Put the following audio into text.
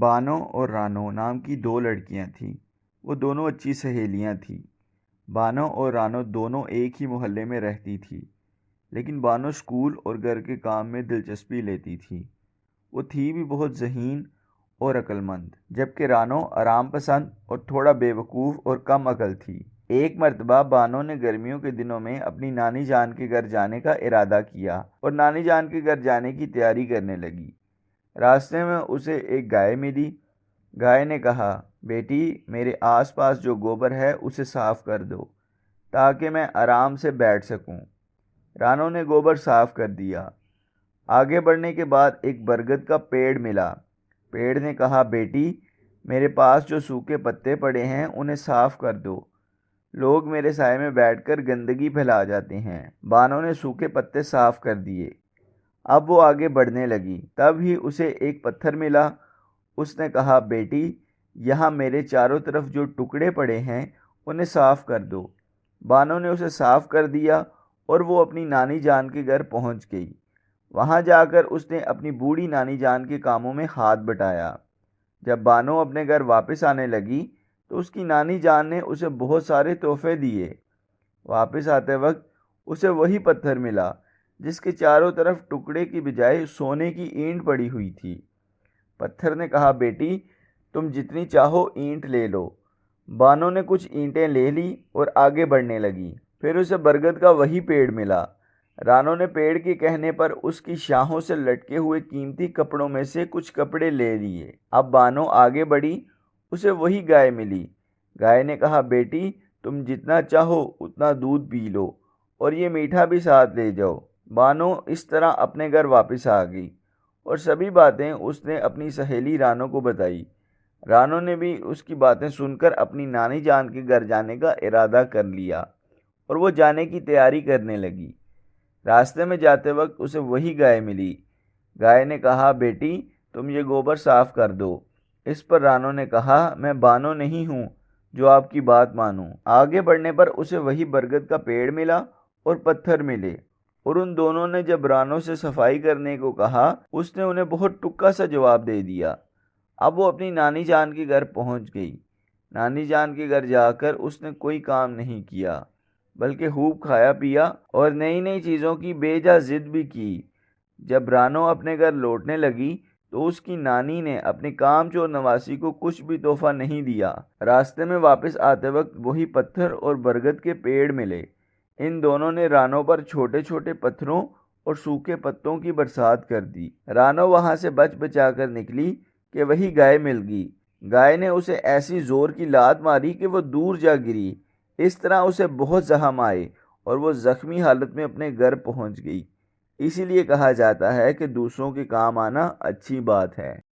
بانو اور رانو نام کی دو لڑکیاں تھیں۔ وہ دونوں اچھی سہیلیاں تھیں۔ بانو اور رانو دونوں ایک ہی محلے میں رہتی تھیں، لیکن بانو اسکول اور گھر کے کام میں دلچسپی لیتی تھی۔ وہ تھی بھی بہت ذہین اور عقل مند، جبکہ رانو آرام پسند اور تھوڑا بے وقوف اور کم عقل تھی۔ ایک مرتبہ بانو نے گرمیوں کے دنوں میں اپنی نانی جان کے گھر جانے کا ارادہ کیا اور نانی جان کے گھر جانے کی تیاری کرنے لگی۔ راستے میں اسے ایک گائے ملی۔ گائے نے کہا، بیٹی، میرے آس پاس جو گوبر ہے اسے صاف کر دو تاکہ میں آرام سے بیٹھ سکوں۔ رانو نے گوبر صاف کر دیا۔ آگے بڑھنے کے بعد ایک برگد کا پیڑ ملا۔ پیڑ نے کہا، بیٹی، میرے پاس جو سوکھے پتے پڑے ہیں انہیں صاف کر دو، لوگ میرے سائے میں بیٹھ کر گندگی پھیلا جاتے ہیں۔ بانو نے سوکھے پتے صاف کر دیے۔ اب وہ آگے بڑھنے لگی، تب ہی اسے ایک پتھر ملا۔ اس نے کہا، بیٹی، یہاں میرے چاروں طرف جو ٹکڑے پڑے ہیں انہیں صاف کر دو۔ بانو نے اسے صاف کر دیا اور وہ اپنی نانی جان کے گھر پہنچ گئی۔ وہاں جا کر اس نے اپنی بوڑھی نانی جان کے کاموں میں ہاتھ بٹایا۔ جب بانو اپنے گھر واپس آنے لگی تو اس کی نانی جان نے اسے بہت سارے تحفے دیے۔ واپس آتے وقت اسے وہی پتھر ملا جس کے چاروں طرف ٹکڑے کی بجائے سونے کی اینٹ پڑی ہوئی تھی۔ پتھر نے کہا، بیٹی، تم جتنی چاہو اینٹ لے لو۔ بانو نے کچھ اینٹیں لے لی اور آگے بڑھنے لگی۔ پھر اسے برگد کا وہی پیڑ ملا۔ رانو نے پیڑ کے کہنے پر اس کی شاخوں سے لٹکے ہوئے قیمتی کپڑوں میں سے کچھ کپڑے لے لیے۔ اب بانو آگے بڑھی، اسے وہی گائے ملی۔ گائے نے کہا، بیٹی، تم جتنا چاہو اتنا دودھ پی لو اور یہ میٹھا بھی ساتھ لے جاؤ۔ بانو اس طرح اپنے گھر واپس آ گئی اور سبھی باتیں اس نے اپنی سہیلی رانو کو بتائی۔ رانو نے بھی اس کی باتیں سن کر اپنی نانی جان کے گھر جانے کا ارادہ کر لیا اور وہ جانے کی تیاری کرنے لگی۔ راستے میں جاتے وقت اسے وہی گائے ملی۔ گائے نے کہا، بیٹی، تم یہ گوبر صاف کر دو۔ اس پر رانو نے کہا، میں بانو نہیں ہوں جو آپ کی بات مانوں۔ آگے بڑھنے پر اسے وہی برگد کا پیڑ ملا اور پتھر ملے، اور ان دونوں نے جب رانو سے صفائی کرنے کو کہا اس نے انہیں بہت ٹکا سا جواب دے دیا۔ اب وہ اپنی نانی جان کے گھر پہنچ گئی۔ نانی جان کے گھر جا کر اس نے کوئی کام نہیں کیا، بلکہ خوب کھایا پیا اور نئی نئی چیزوں کی بے جا ضد بھی کی۔ جب رانو اپنے گھر لوٹنے لگی تو اس کی نانی نے اپنی کام چور نواسی کو کچھ بھی تحفہ نہیں دیا۔ راستے میں واپس آتے وقت وہی پتھر اور برگد کے پیڑ ملے۔ ان دونوں نے رانو پر چھوٹے چھوٹے پتھروں اور سوکھے پتوں کی برسات کر دی۔ رانو وہاں سے بچ بچا کر نکلی کہ وہی گائے مل گئی۔ گائے نے اسے ایسی زور کی لات ماری کہ وہ دور جا گری۔ اس طرح اسے بہت زخم آئے اور وہ زخمی حالت میں اپنے گھر پہنچ گئی۔ اسی لیے کہا جاتا ہے کہ دوسروں کے کام آنا اچھی بات ہے۔